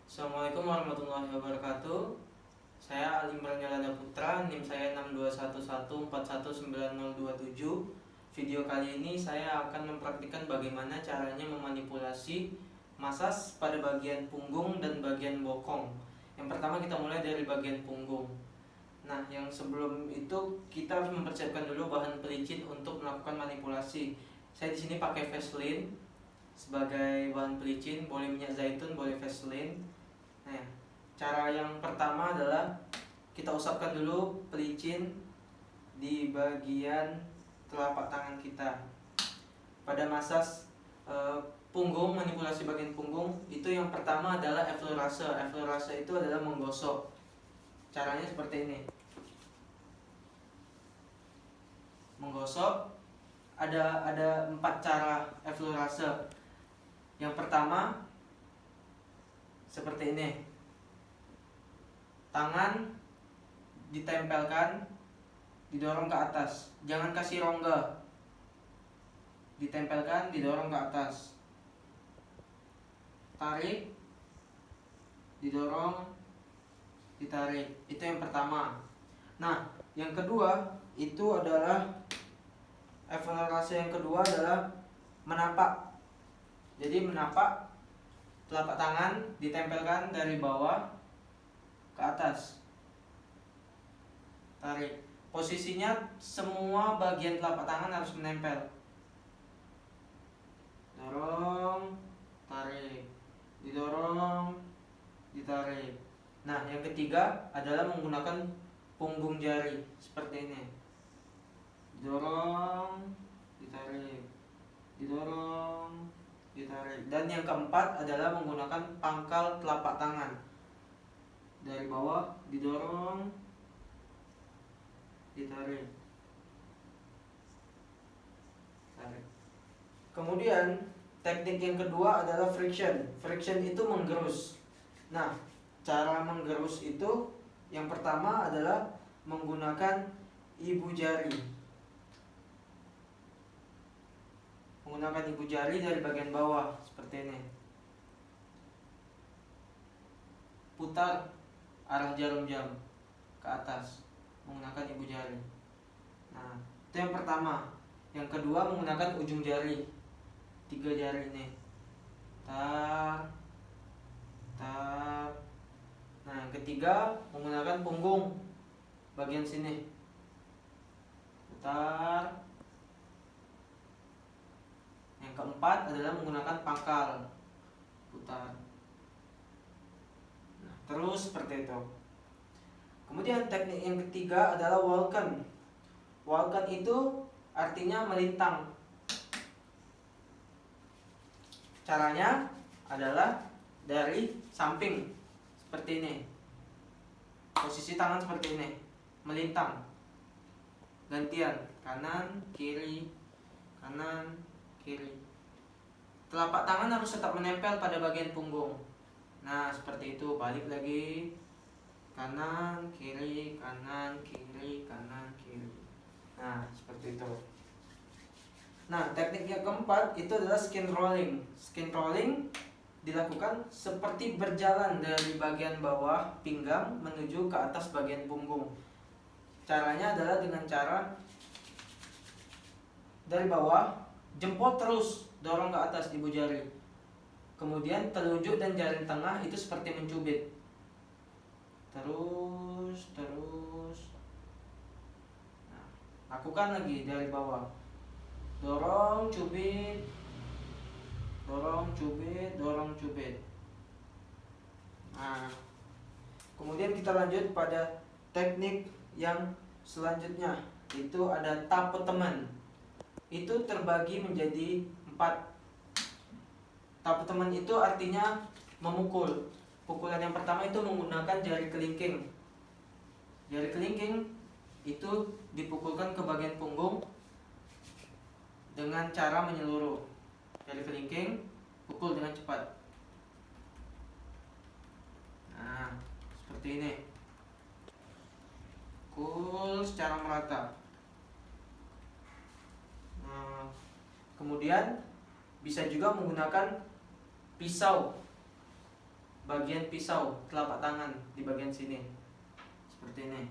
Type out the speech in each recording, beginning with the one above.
Assalamualaikum warahmatullahi wabarakatuh. Saya Ali Imran Yalanda Putra, NIM saya 62114190027. Video kali ini saya akan mempraktikkan bagaimana caranya memanipulasi masas pada bagian punggung dan bagian bokong. Yang pertama kita mulai dari bagian punggung. Nah, yang sebelum itu kita harus mempersiapkan dulu bahan pelicin untuk melakukan manipulasi. Saya di sini pakai Vaseline sebagai bahan pelicin, boleh minyak zaitun, boleh Vaseline. Nah, cara yang pertama adalah kita usapkan dulu pelicin di bagian telapak tangan kita. Pada masas punggung, manipulasi bagian punggung, itu yang pertama adalah effleurase. Effleurase itu adalah menggosok. Caranya seperti ini. Menggosok ada 4 cara effleurase. Yang pertama seperti ini. Tangan ditempelkan, didorong ke atas. Jangan kasih rongga. Ditempelkan, didorong ke atas. Tarik, didorong, ditarik. Itu yang pertama. Nah, yang kedua itu adalah effleurase yang kedua adalah menapak. Jadi menapak, telapak tangan ditempelkan dari bawah ke atas. Tarik. Posisinya semua bagian telapak tangan harus menempel. Dorong, tarik. Didorong, ditarik. Nah, yang ketiga adalah menggunakan punggung jari seperti ini. Didorong, ditarik. Didorong, ditarik. Dan yang keempat adalah menggunakan pangkal telapak tangan. Dari bawah didorong, ditarik. Tarik. Kemudian teknik yang kedua adalah friction. Friction itu menggerus. Nah, cara menggerus itu yang pertama adalah menggunakan ibu jari. Menggunakan ibu jari dari bagian bawah seperti ini. Putar arah jarum jam ke atas menggunakan ibu jari. Nah, itu yang pertama. Yang kedua menggunakan ujung jari. 3 jari ini. Tar. Nah, yang ketiga menggunakan punggung bagian sini. Putar. Yang keempat adalah menggunakan pangkal. Putar. Nah, terus seperti itu. Kemudian teknik yang ketiga adalah walken. Walken itu artinya melintang. Caranya adalah dari samping seperti ini. Posisi tangan seperti ini, melintang. Gantian, kanan, kiri, kanan, kiri. Telapak tangan harus tetap menempel pada bagian punggung. Nah, seperti itu. Balik lagi. Kanan, kiri, kanan, kiri, kanan, kiri. Nah, seperti itu. Nah, teknik yang keempat itu adalah skin rolling. Skin rolling dilakukan seperti berjalan dari bagian bawah pinggang menuju ke atas bagian punggung. Caranya adalah dengan cara dari bawah, jempol terus dorong ke atas ibu jari. Kemudian telunjuk dan jari tengah itu seperti mencubit. Terus. Nah, lakukan lagi dari bawah. Dorong, cubit. Dorong, cubit, dorong, cubit. Nah, kemudian kita lanjut pada teknik yang selanjutnya. Itu ada tapetemen. Itu terbagi menjadi 4. Tapetemen itu artinya memukul. Pukulan yang pertama itu menggunakan jari kelingking. Jari kelingking itu dipukulkan ke bagian punggung dengan cara menyeluruh. Jari kelingking pukul dengan cepat. Nah, seperti ini. Pukul secara merata. Nah, kemudian bisa juga menggunakan pisau bagian pisau telapak tangan di bagian sini seperti ini.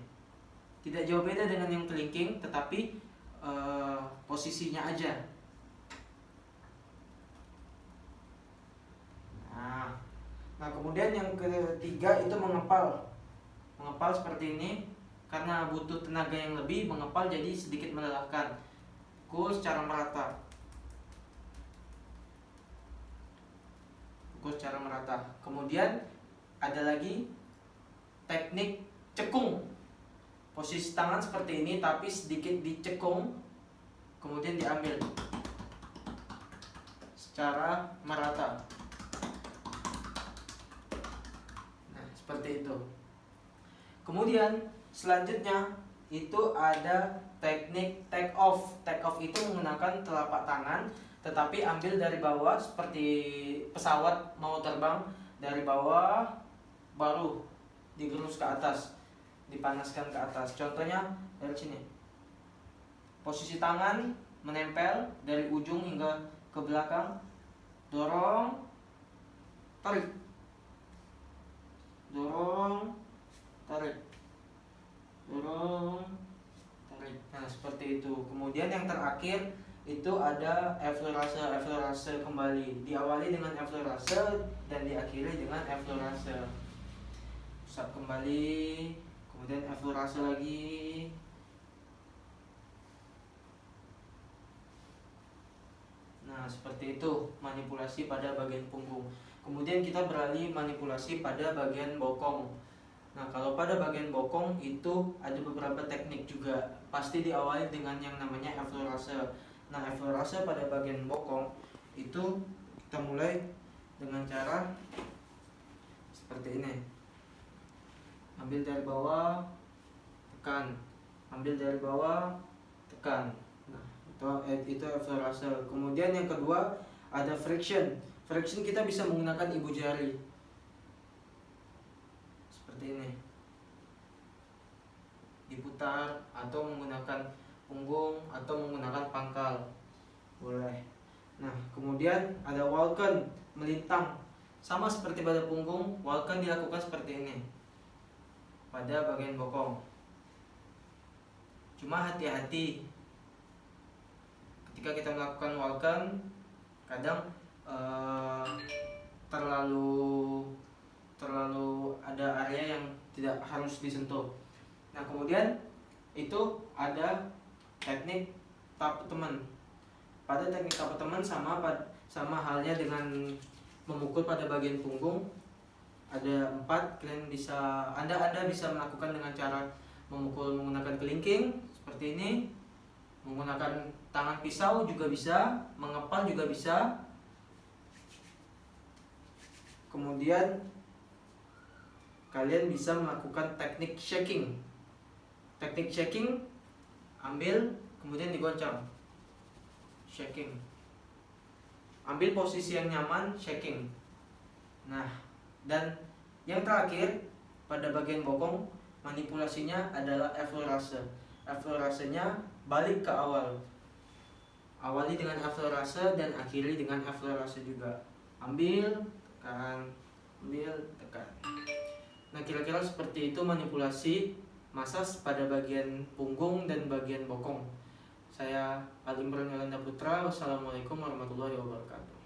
Tidak jauh beda dengan yang kelingking, tetapi posisinya aja. Nah kemudian yang ketiga itu mengepal seperti ini. Karena butuh tenaga yang lebih, mengepal jadi sedikit melelahkan. Pukul secara merata. Kemudian ada lagi teknik cekung. Posisi tangan seperti ini tapi sedikit dicekung, kemudian diambil secara merata. Nah seperti itu. Kemudian selanjutnya itu ada teknik take off. Take off itu menggunakan telapak tangan, tetapi ambil dari bawah seperti pesawat mau terbang, dari bawah baru digerus ke atas, dipanaskan ke atas. Contohnya dari sini. Posisi tangan menempel dari ujung hingga ke belakang. Dorong, tarik. Dorong, tarik. Dorong, tarik. Nah seperti itu. Kemudian yang terakhir itu ada effleurase kembali. Diawali dengan effleurase dan diakhiri dengan effleurase. Pusat kembali, kemudian effleurase lagi. Nah seperti itu manipulasi pada bagian punggung. Kemudian kita beralih manipulasi pada bagian bokong. Nah kalau pada bagian bokong itu ada beberapa teknik juga. Pasti diawali dengan yang namanya effleurase. Nah effleurase pada bagian bokong itu kita mulai dengan cara seperti ini. Ambil dari bawah, tekan. Ambil dari bawah, tekan. Nah itu effleurase. Kemudian yang kedua ada friction. Friction kita bisa menggunakan ibu jari seperti ini, diputar atau menggunakan punggung atau menggunakan pangkal boleh. Nah kemudian ada walken, melintang, sama seperti pada punggung. Walken dilakukan seperti ini pada bagian bokong. Cuma hati-hati ketika kita melakukan walken, kadang terlalu ada area yang tidak harus disentuh. Nah kemudian itu ada teknik tapak teman. Pada teknik tapak teman sama halnya dengan memukul pada bagian punggung. Ada 4. Anda bisa melakukan dengan cara memukul menggunakan kelingking seperti ini, menggunakan tangan pisau juga bisa, mengepal juga bisa. Kemudian kalian bisa melakukan teknik shaking. Teknik shaking, ambil kemudian digoncang. Shaking. Ambil posisi yang nyaman, shaking. Nah, dan yang terakhir pada bagian bokong manipulasinya adalah effleurase. Effleurasenya balik ke awal. Awali dengan effleurase dan akhiri dengan effleurase juga. Ambil, tekan, ambil, tekan. Nah kira-kira seperti itu manipulasi masas pada bagian punggung dan bagian bokong. Saya Ali Imran Yolanda Putra. Wassalamualaikum warahmatullahi wabarakatuh.